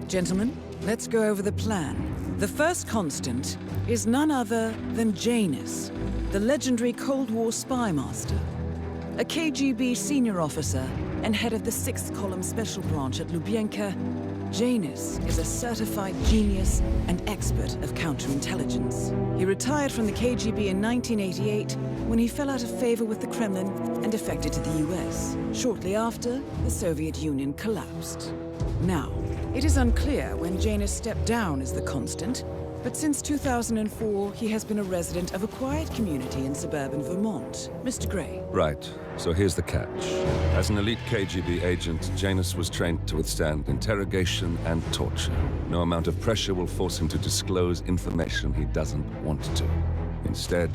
Gentlemen, let's go over the plan. The first constant is none other than Janus, the legendary Cold War spy master. A KGB senior officer and head of the 6th Column Special Branch at Lubyanka, Janus is a certified genius and expert of counterintelligence. He retired from the KGB in 1988 when he fell out of favor with the Kremlin and defected to the US. Shortly after, the Soviet Union collapsed. Now, it is unclear when Janus stepped down as the constant, but since 2004, he has been a resident of a quiet community in suburban Vermont. Mr. Gray. Right. So here's the catch. As an elite KGB agent, Janus was trained to withstand interrogation and torture. No amount of pressure will force him to disclose information he doesn't want to. Instead,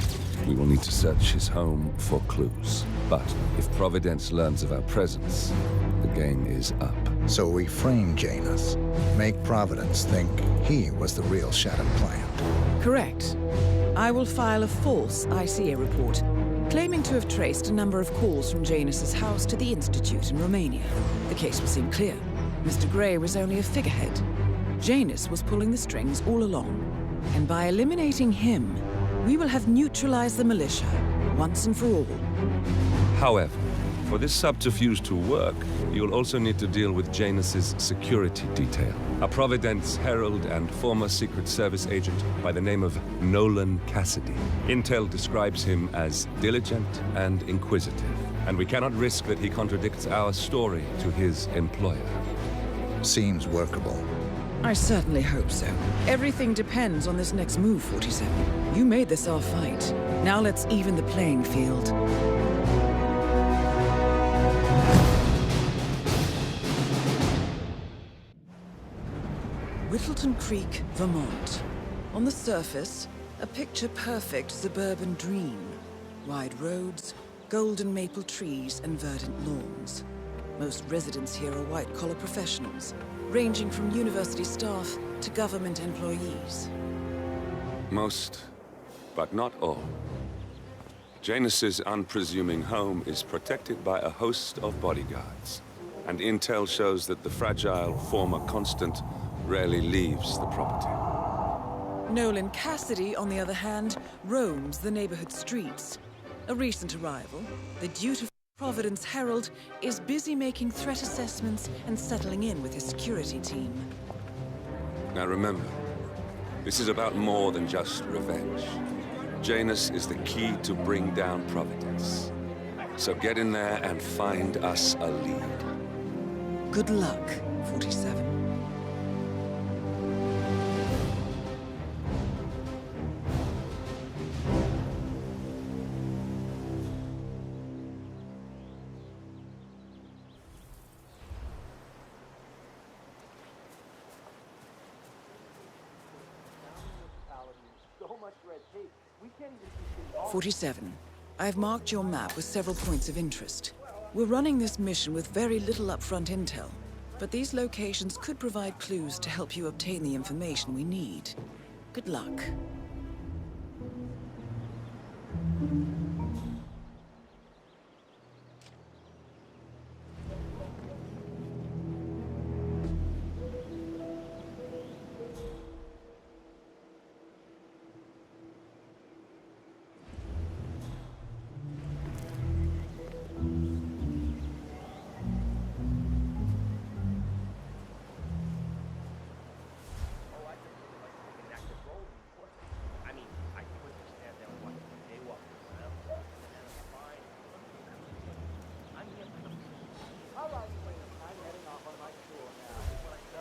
we will need to search his home for clues. But if Providence learns of our presence, the game is up. So we frame Janus, make Providence think he was the real shattered plant. Correct. I will file a false ICA report, claiming to have traced a number of calls from Janus's house to the Institute in Romania. The case will seem clear. Mr. Gray was only a figurehead. Janus was pulling the strings all along. And by eliminating him, we will have neutralized the militia, once and for all. However, for this subterfuge to work, you'll also need to deal with Janus's security detail. A Providence herald and former Secret Service agent by the name of Nolan Cassidy. Intel describes him as diligent and inquisitive, and we cannot risk that he contradicts our story to his employer. Seems workable. I certainly hope so. Everything depends on this next move, 47. You made this our fight. Now let's even the playing field. Whittleton Creek, Vermont. On the surface, a picture-perfect suburban dream. Wide roads, golden maple trees, and verdant lawns. Most residents here are white-collar professionals, ranging from university staff to government employees. Most, but not all. Janus's unpresuming home is protected by a host of bodyguards, and intel shows that the fragile former constant rarely leaves the property. Nolan Cassidy, on the other hand, roams the neighborhood streets. A recent arrival, the dutiful Providence Herald is busy making threat assessments and settling in with his security team. Now remember, this is about more than just revenge. Janus is the key to bring down Providence. So get in there and find us a lead. Good luck, 47. So much red tape. We can't even keep things 47. I've marked your map with several points of interest. We're running this mission with very little upfront intel, but these locations could provide clues to help you obtain the information we need. Good luck.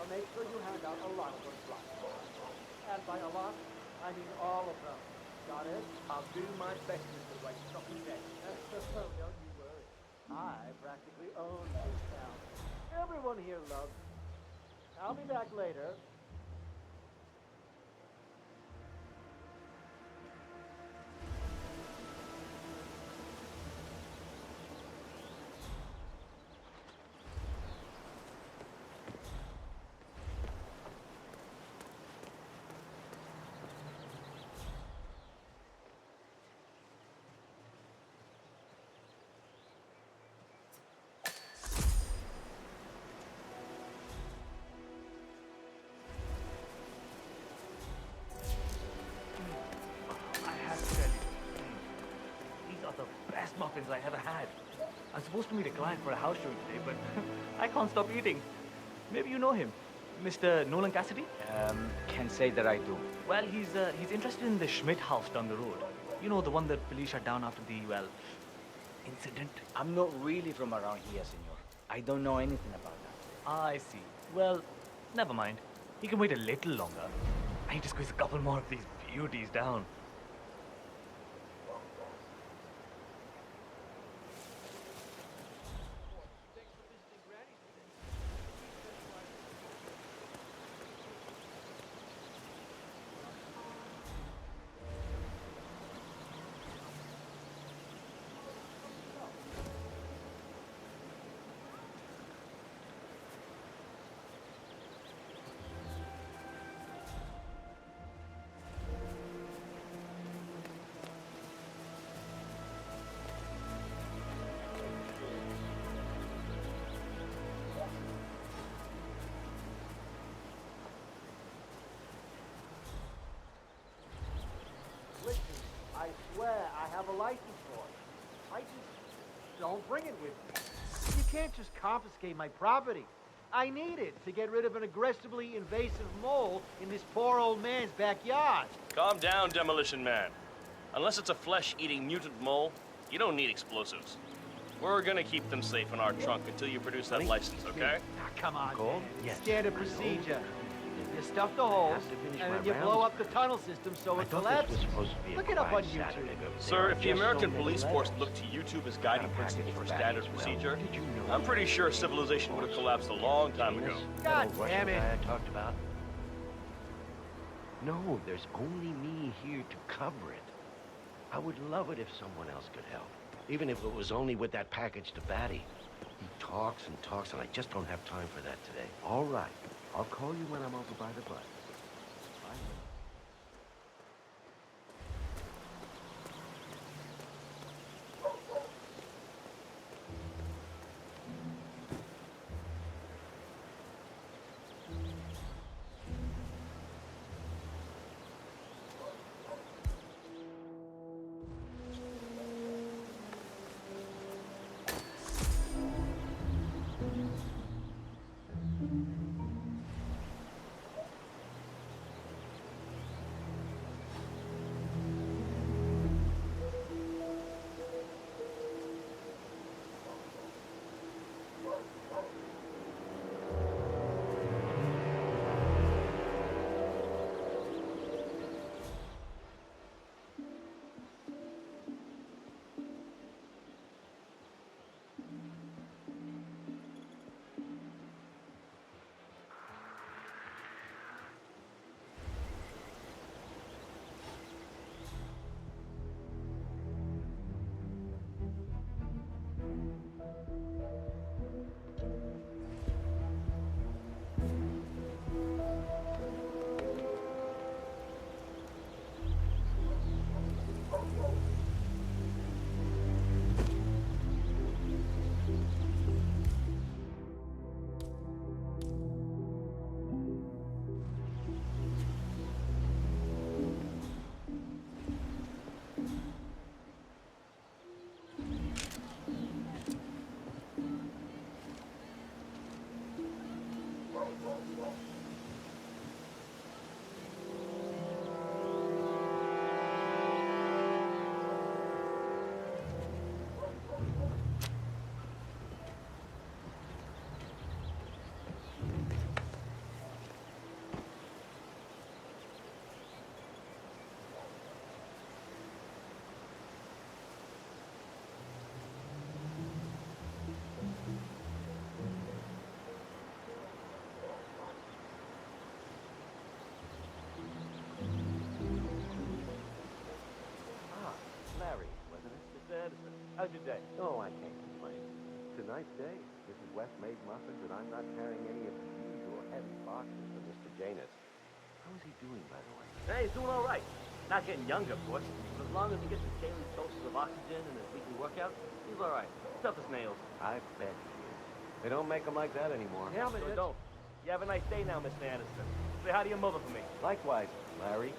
Make sure you hand out a lot of those blocks. And by a lot, I mean all of them. Got it? I'll do my best to write something today. Don't you worry. I practically own this town. Everyone here loves me. I'll be back later. weapons I ever had. I'm supposed to meet a client for a house showing today, but I can't stop eating. Maybe you know him. Mr. Nolan Cassidy? Can't say that I do. Well, he's interested in the Schmidt house down the road. You know, the one that police shut down after the, well, incident? I'm not really from around here, senor. I don't know anything about that. I see. Well, never mind. He can wait a little longer. I need to squeeze a couple more of these beauties down. Listen, I swear I have a license for it. I just don't bring it with me. You can't just confiscate my property. I need it to get rid of an aggressively invasive mole in this poor old man's backyard. Calm down, Demolition Man. Unless it's a flesh-eating mutant mole, you don't need explosives. We're gonna keep them safe in our trunk until you produce that license, okay? Ah, come on, Cold? man. Yes. Standard procedure. You stuff the holes, and then you blow up the tunnel system so it collapses. Look it up on YouTube. Sir, if the American police force looked to YouTube as guiding principle for standard procedure, I'm pretty sure civilization would have collapsed a long time ago. God damn it. I talked about. No, there's only me here to cover it. I would love it if someone else could help. Even if it was only with that package to Batty. He talks and talks, and I just don't have time for that today. All right. I'll call you when I'm over by the bus. Bye. How's your day? Oh, I can't complain. It's a nice day. Mrs. West made muffins, and I'm not carrying any of the usual heavy boxes for Mr. Janus. How is he doing, by the way? Hey, he's doing all right. Not getting younger, of course. But as long as he gets his daily doses of oxygen and his weekly workout, he's all right. Tough as nails. I bet he is. They don't make them like that anymore. Yeah, but don't. You have a nice day now, Mr. Anderson. Say hi to your mother for me. Likewise, Larry.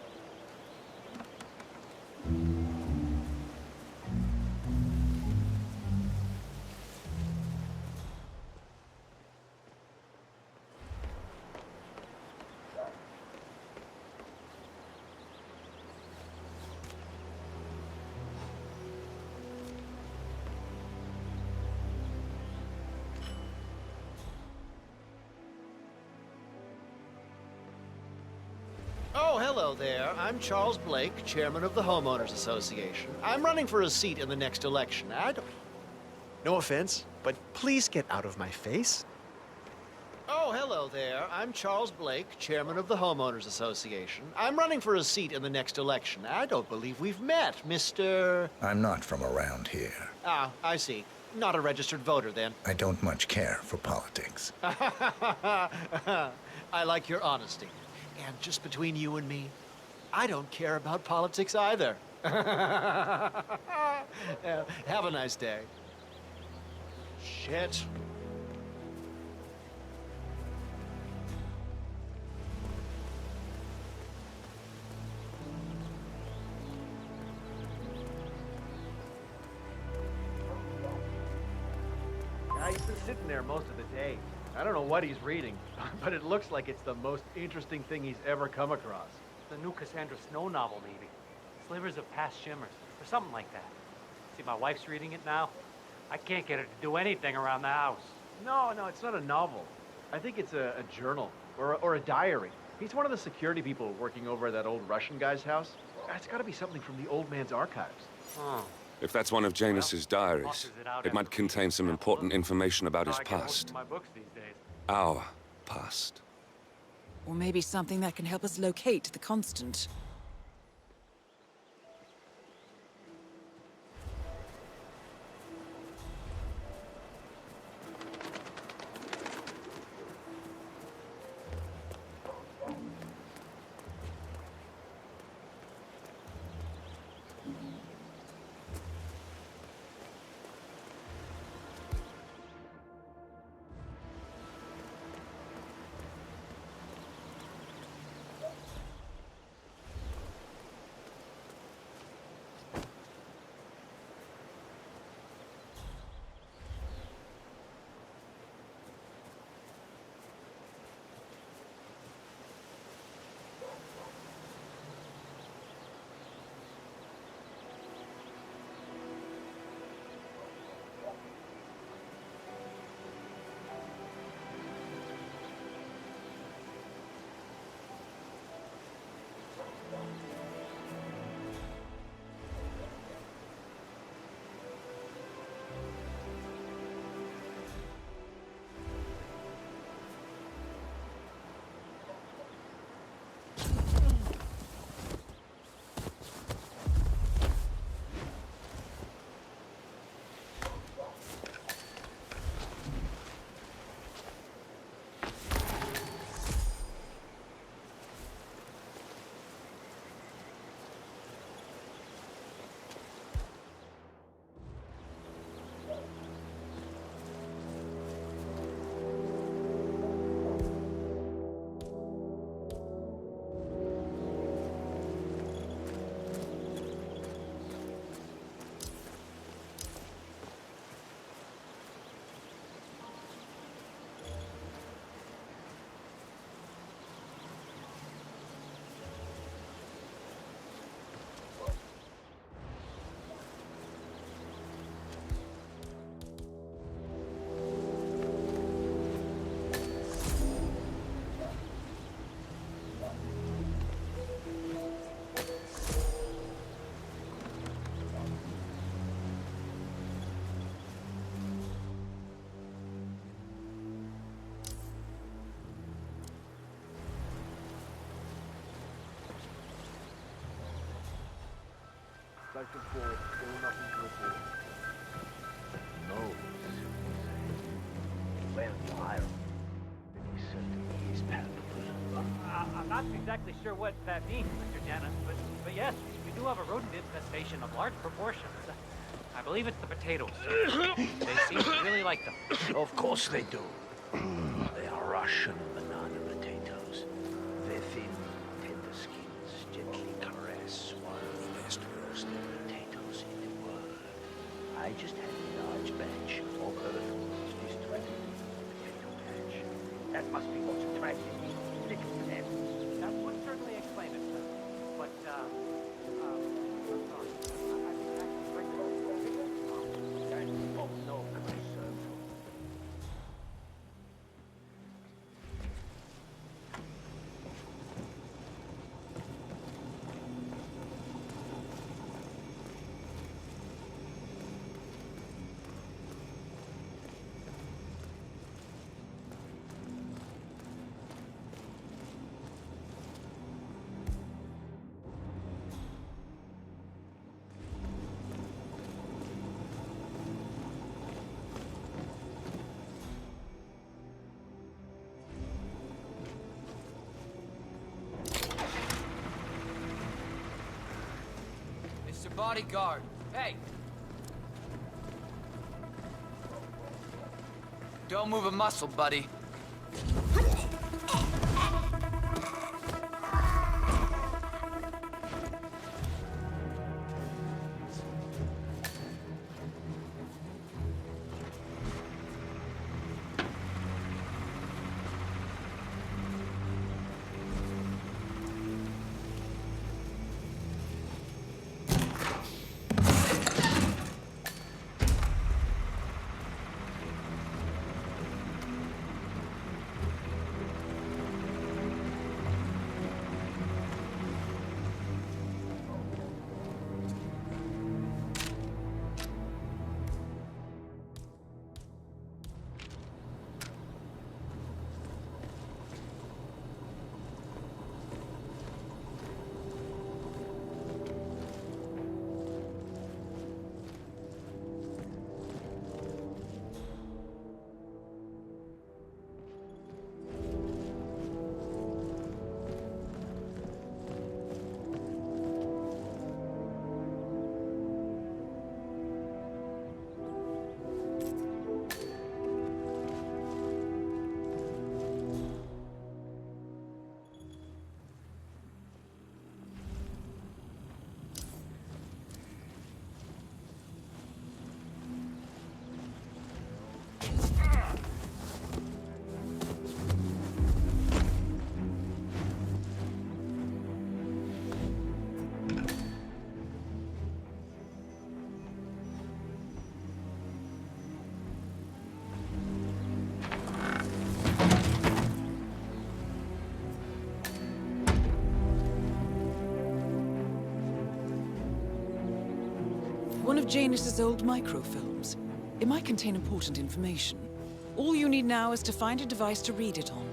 hello there. I'm Charles Blake, chairman of the Homeowners Association. I'm running for a seat in the next election. No offense, but please get out of my face. Oh, hello there. I'm Charles Blake, chairman of the Homeowners Association. I'm running for a seat in the next election. I don't believe we've met, Mr. I'm not from around here. Ah, I see. Not a registered voter, then. I don't much care for politics. I like your honesty. And just between you and me, I don't care about politics either. Have a nice day. Shit. He's been sitting there most of the day. I don't know what he's reading, but it looks like it's the most interesting thing he's ever come across. The new Cassandra Snow novel, maybe. Slivers of Past Shimmers, or something like that. See, my wife's reading it now. I can't get her to do anything around the house. No, it's not a novel. I think it's a journal, or a diary. He's one of the security people working over at that old Russian guy's house. It's gotta be something from the old man's archives. Oh. If that's one of Janus's diaries, it might contain some important information about his past. My books these days. Our past. Or maybe something that can help us locate the Constant. Section 4, still nothing to report. No. Well, you hire him. Then he certainly is palpable. I'm not exactly sure what that means, Mr. Janus, but yes, we do have a rodent infestation of large proportions. I believe it's the potatoes. They seem to really like them. Of course they do. They are Russian banana potatoes. Their thin, tender skins gently caress one of the best roasted potatoes in the world. I just had a large batch of earthworms distributed in the potato patch. That must be what's attracting me. That would certainly explain it, sir. But, I'm sorry. I think I can bring Oh, no concern. bodyguard. Hey! Don't move a muscle, buddy. One of Janus's old microfilms. It might contain important information. All you need now is to find a device to read it on.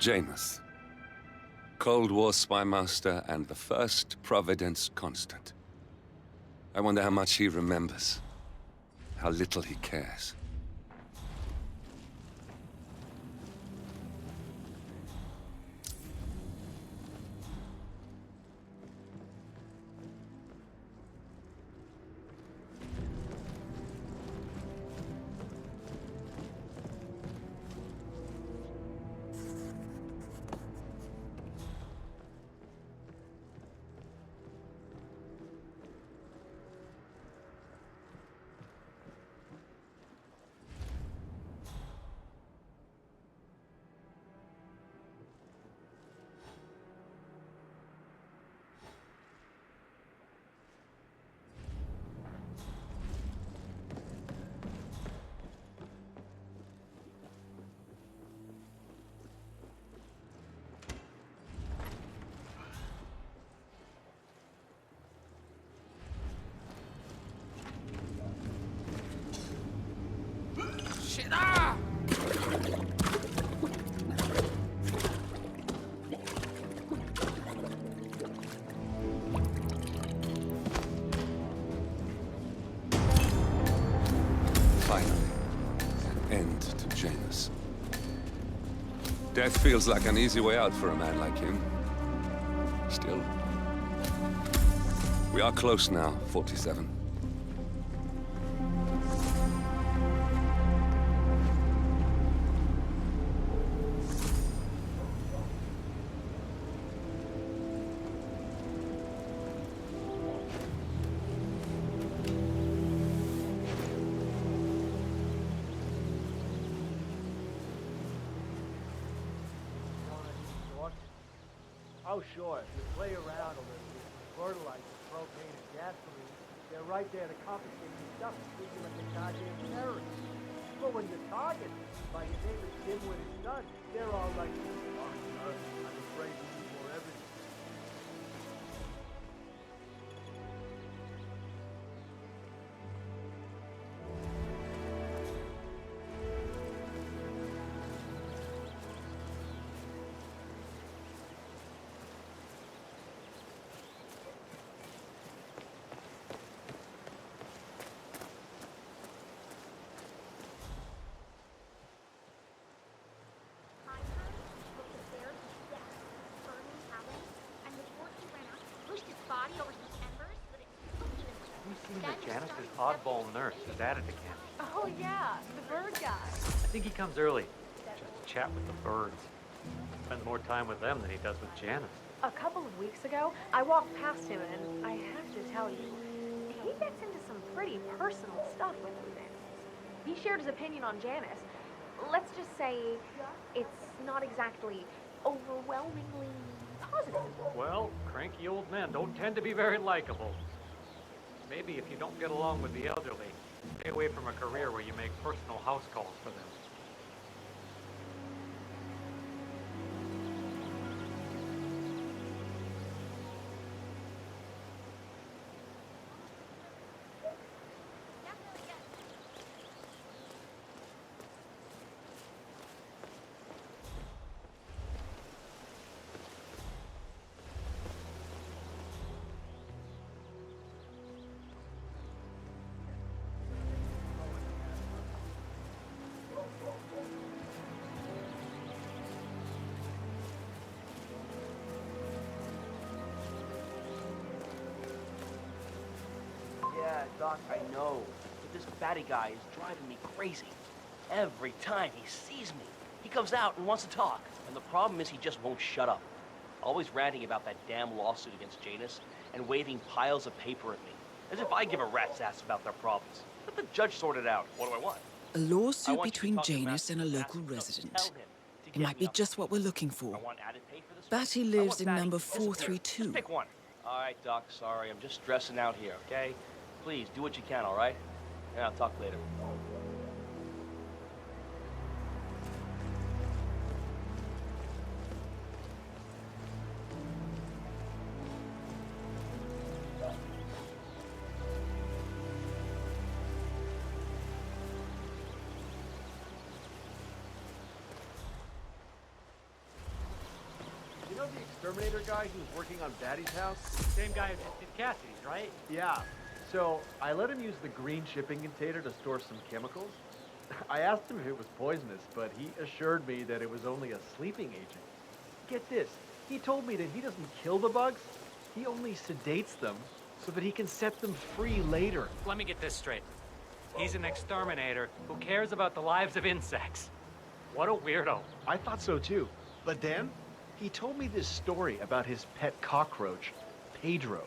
Janus. Cold War spy master and the first Providence constant. I wonder how much he remembers. How little he cares. Shit! Ah! Finally, an end to Janus. Death feels like an easy way out for a man like him. Still, we are close now, 47. Oh, sure. If you play around a little with fertilizer, propane, and gasoline, they're right there to confiscate your stuff and treat you like a goddamn terrorist. But when you're targeted by your neighbor Jim with his son, they're all like, oh, sir, I'm afraid we need more evidence. Janus' oddball nurse is added to camp. Oh, yeah, the bird guy. I think he comes early, just to chat with the birds. Spends more time with them than he does with Janus. A couple of weeks ago, I walked past him, and I have to tell you, he gets into some pretty personal stuff with them. He shared his opinion on Janus. Let's just say it's not exactly overwhelmingly positive. Well, cranky old men don't tend to be very likable. Maybe if you don't get along with the elderly, stay away from a career where you make personal house calls for them. Yeah, Doc, I know. But this batty guy is driving me crazy. Every time he sees me, he comes out and wants to talk. And the problem is he just won't shut up. Always ranting about that damn lawsuit against Janus and waving piles of paper at me. As if I give a rat's ass about their problems. Let the judge sort it out. What do I want? A lawsuit between Janus and a local resident. It might be just what we're looking for. Batty lives in number 432. Just pick one. All right, Doc, sorry. I'm just stressing out here, okay? Please, do what you can, all right? And I'll talk later. the exterminator guy who was working on Daddy's house? Same guy who just did Cassidy's, right? Yeah. So I let him use the green shipping container to store some chemicals. I asked him if it was poisonous, but he assured me that it was only a sleeping agent. Get this, he told me that he doesn't kill the bugs, he only sedates them so that he can set them free later. Let me get this straight. He's an exterminator who cares about the lives of insects. What a weirdo. I thought so too. But then, he told me this story about his pet cockroach, Pedro.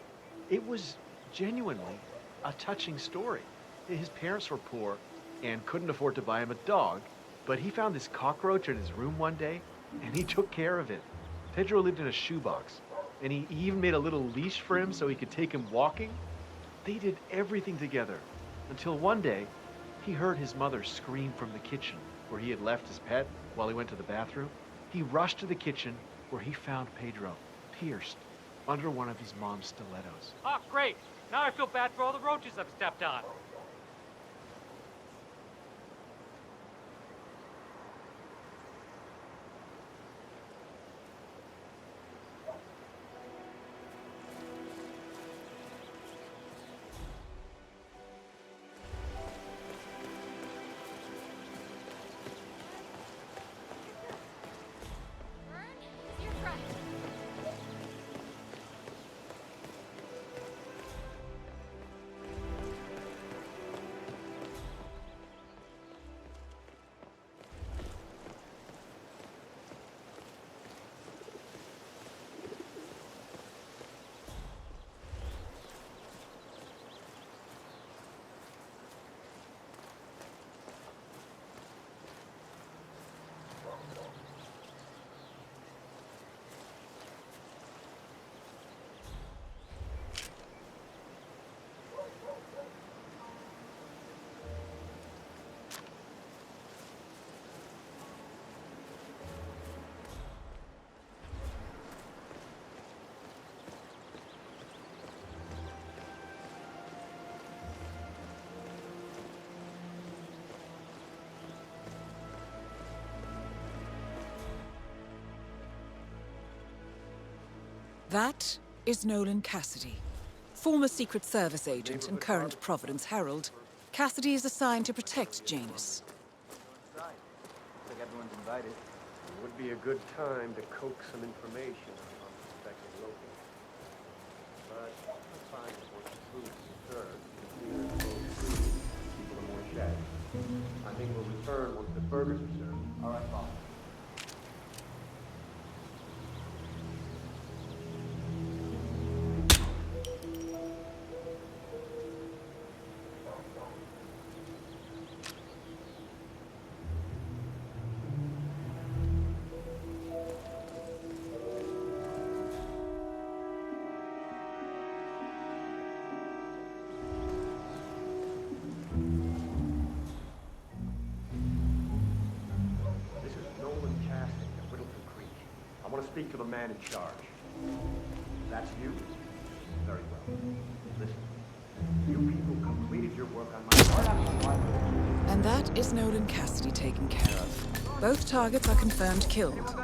It was genuinely a touching story. His parents were poor and couldn't afford to buy him a dog, but he found this cockroach in his room one day, and he took care of it. Pedro lived in a shoebox, and he even made a little leash for him so he could take him walking. They did everything together, until one day, he heard his mother scream from the kitchen where he had left his pet while he went to the bathroom. He rushed to the kitchen where he found Pedro, pierced under one of his mom's stilettos. Oh, great. Now I feel bad for all the roaches I've stepped on. That is Nolan Cassidy, former Secret Service agent and current Providence Herald. Cassidy is assigned to protect Janus. Looks like everyone's invited. It would be a good time to coax some information on suspected locals. But I find that once the food is served, people are more shabby. I think we'll return once the burgers are served. All right, boss. This is Nolan Cassidy at Whittleton Creek. I want to speak to the man in charge. That's you? Very well. Listen, you people completed your work on my... And that is Nolan Cassidy taken care of. Both targets are confirmed killed.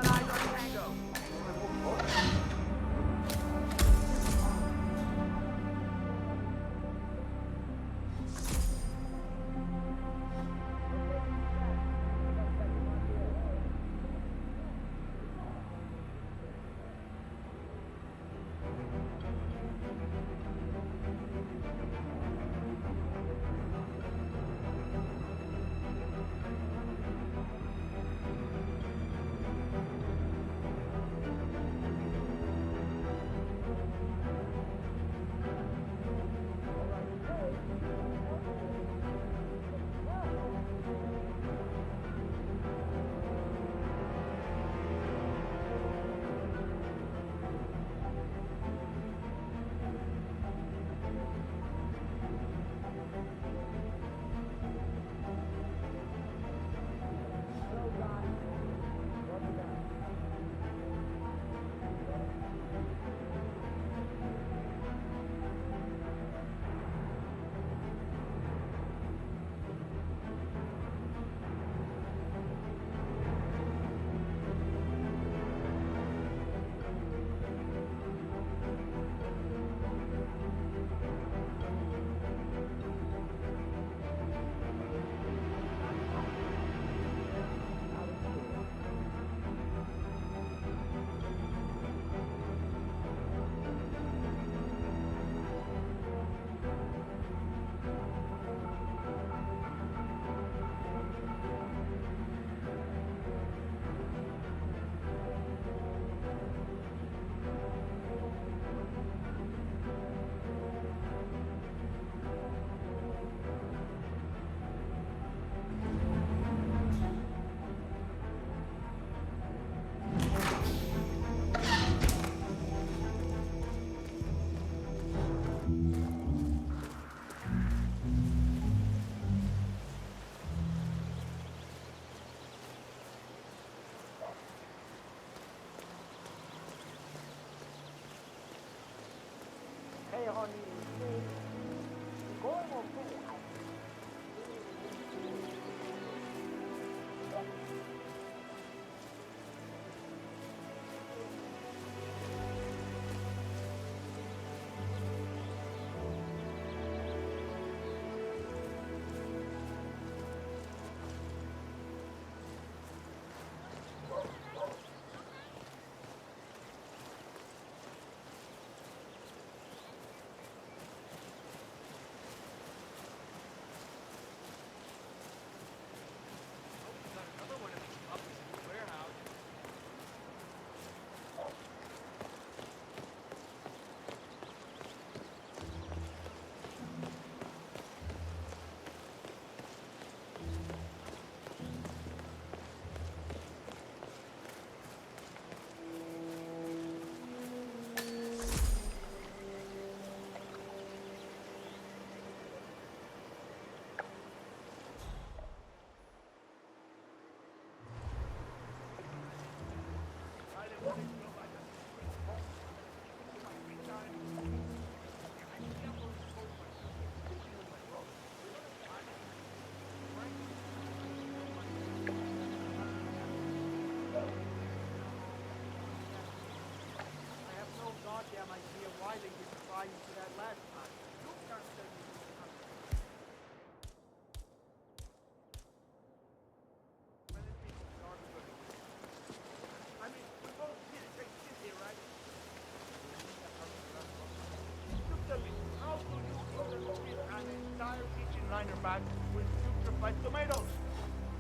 Liner bag with putrefied tomatoes.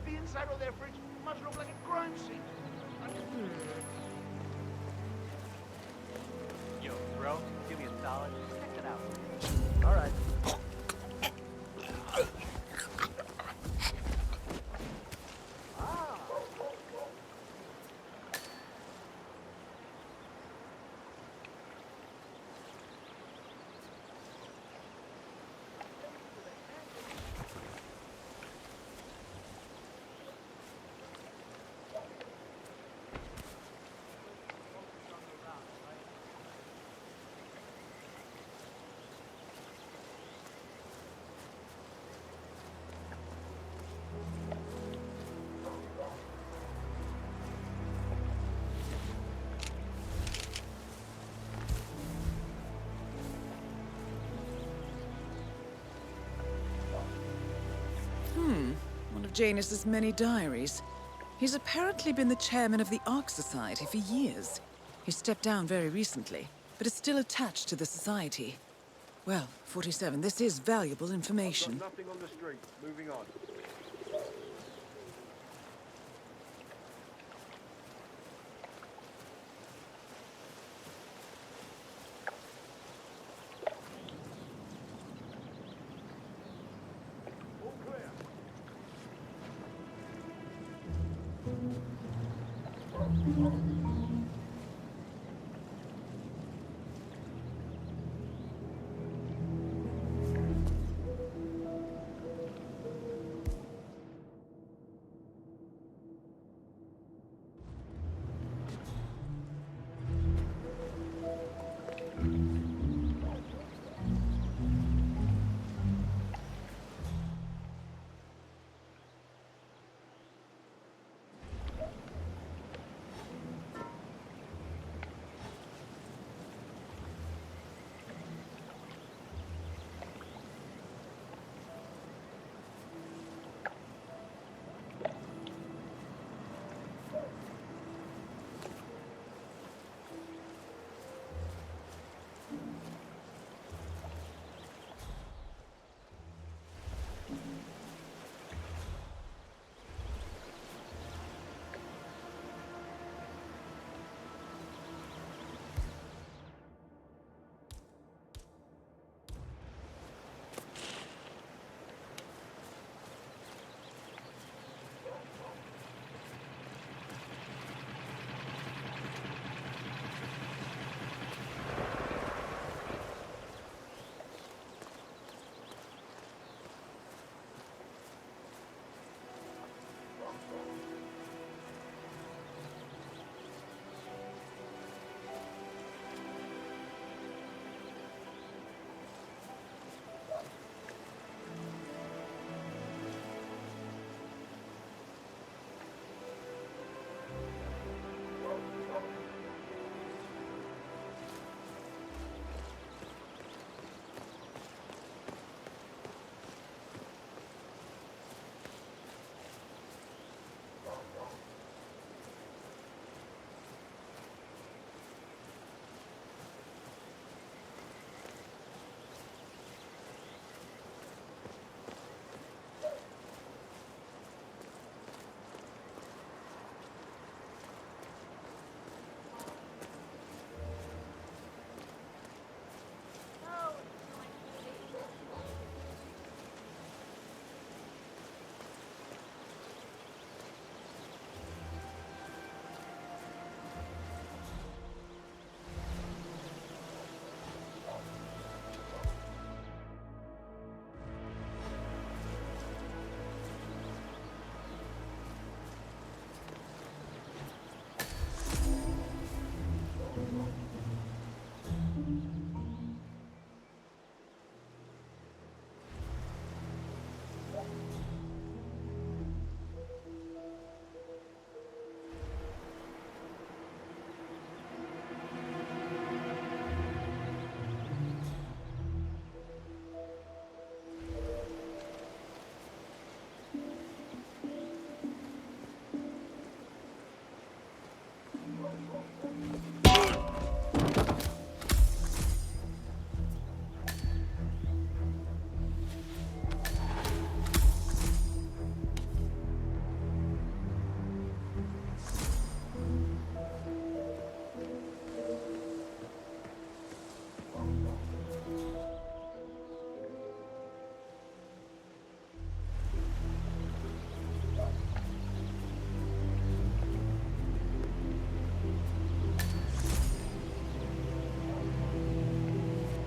The inside of their fridge must look like a crime scene. Yo, bro, give me a solid. Check it out. All right. One of Janus's many diaries. He's apparently been the chairman of the Ark Society for years. He stepped down very recently, but is still attached to the society. Well, 47, this is valuable information. Got nothing on the street. Moving on. All clear.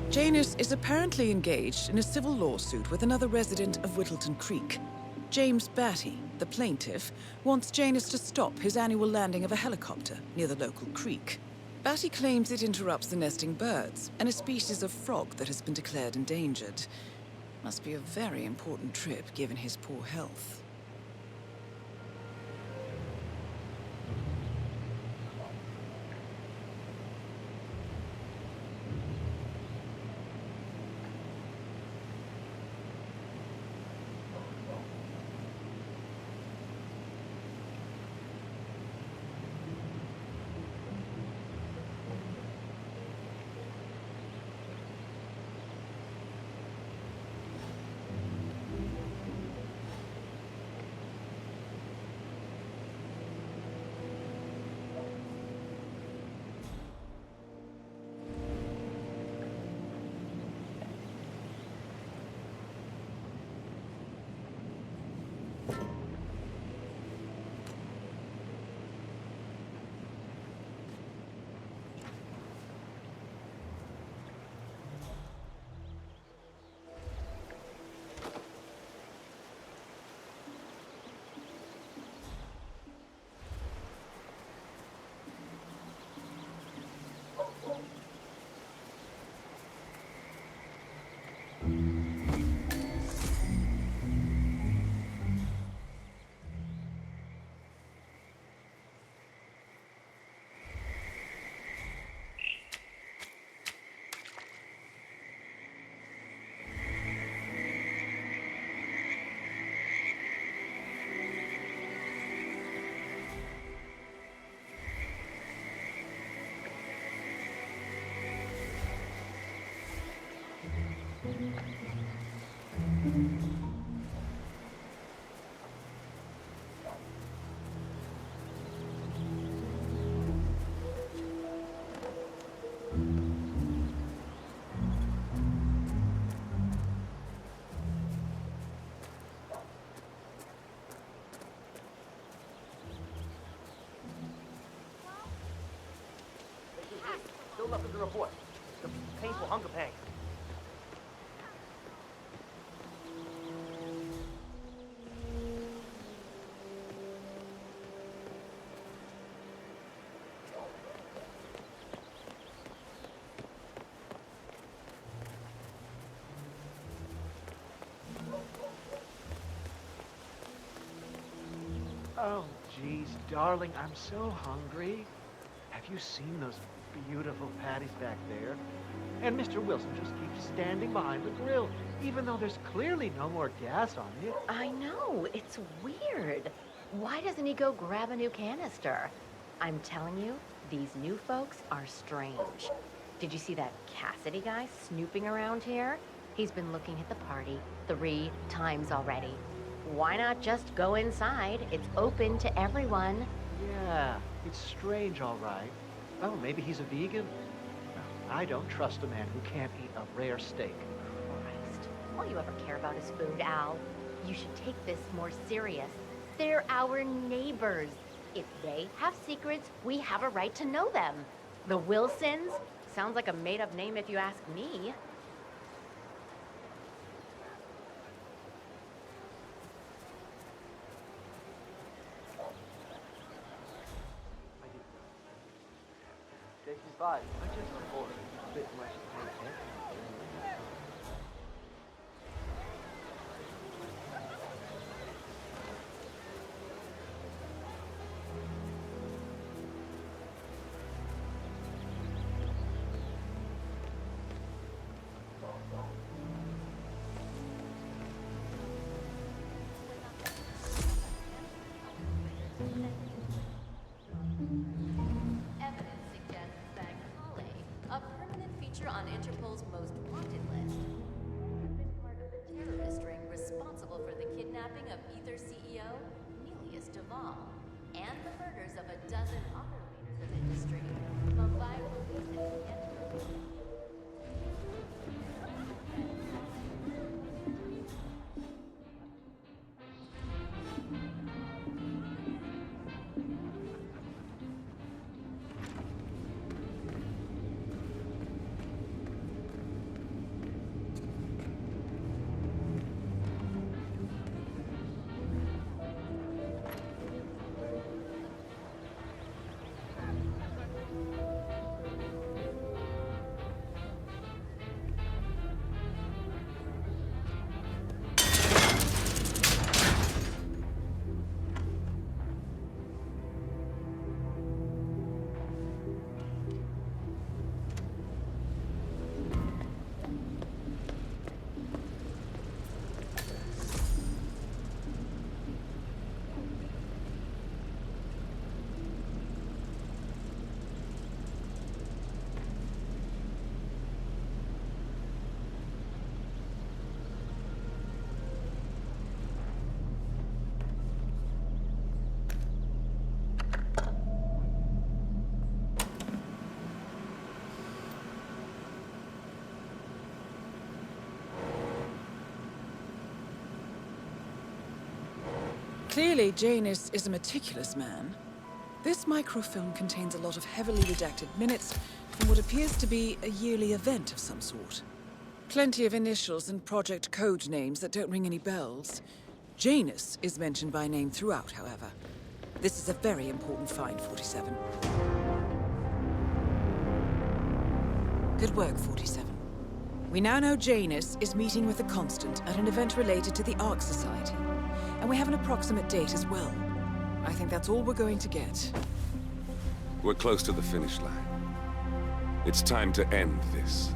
Janus is apparently engaged in a civil lawsuit with another resident of Whittleton Creek. James Batty, the plaintiff, wants Janus to stop his annual landing of a helicopter near the local creek. Batty claims it interrupts the nesting birds and a species of frog that has been declared endangered. Must be a very important trip given his poor health. Still nothing to report. The painful hunger pangs. Oh, geez, darling, I'm so hungry. Have you seen those beautiful patties back there? And Mr. Wilson just keeps standing behind the grill, even though there's clearly no more gas on it. I know, it's weird. Why doesn't he go grab a new canister? I'm telling you, these new folks are strange. Did you see that Cassidy guy snooping around here? He's been looking at the party 3 times already. Why not just go inside? It's open to everyone. Yeah, it's strange, all right. Oh, maybe he's a vegan? No, I don't trust a man who can't eat a rare steak. Christ, all you ever care about is food, Al. You should take this more serious. They're our neighbors. If they have secrets, we have a right to know them. The Wilsons? Sounds like a made-up name if you ask me. Station 5. I just reported a bit much to pay attention. On Interpol's most wanted list. You've been part of the terrorist ring responsible for the kidnapping of Ether CEO Nelius Duvall and the murders of a dozen other leaders of industry. Mumbai police and Clearly, Janus is a meticulous man. This microfilm contains a lot of heavily redacted minutes from what appears to be a yearly event of some sort. Plenty of initials and project code names that don't ring any bells. Janus is mentioned by name throughout, however. This is a very important find, 47. Good work, 47. We now know Janus is meeting with the Constant at an event related to the Ark Society. And we have an approximate date as well. I think that's all we're going to get. We're close to the finish line. It's time to end this.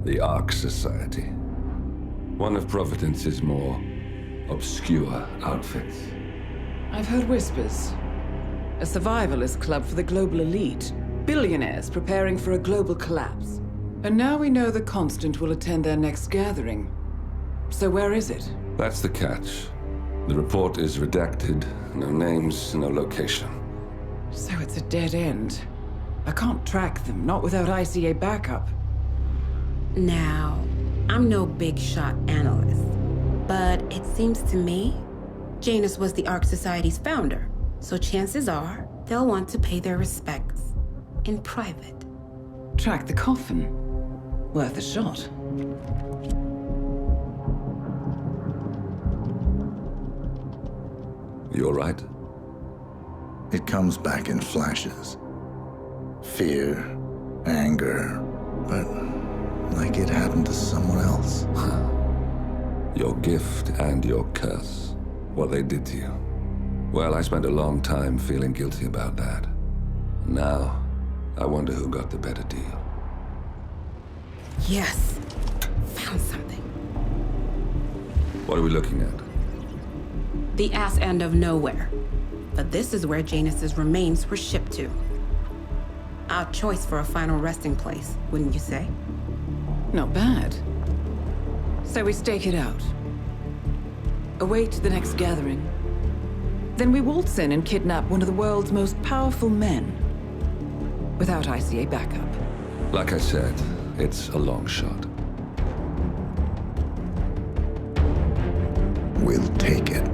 The Ark Society. One of Providence's more obscure outfits. I've heard whispers. A survivalist club for the global elite. Billionaires preparing for a global collapse. And now we know the Constant will attend their next gathering. So where is it? That's the catch. The report is redacted. No names, no location. So it's a dead end. I can't track them, not without ICA backup. Now, I'm no big shot analyst, but it seems to me Janus was the Ark Society's founder, so chances are they'll want to pay their respects in private. Track the coffin. Worth a shot. You all right? It comes back in flashes. Fear, anger, but like it happened to someone else. Your gift and your curse. What they did to you. Well, I spent a long time feeling guilty about that. Now, I wonder who got the better deal. Yes. Found something. What are we looking at? The ass end of nowhere. But this is where Janus's remains were shipped to. Our choice for a final resting place, wouldn't you say? Not bad. So we stake it out. Await the next gathering. Then we waltz in and kidnap one of the world's most powerful men. Without ICA backup. Like I said, it's a long shot. We'll take it.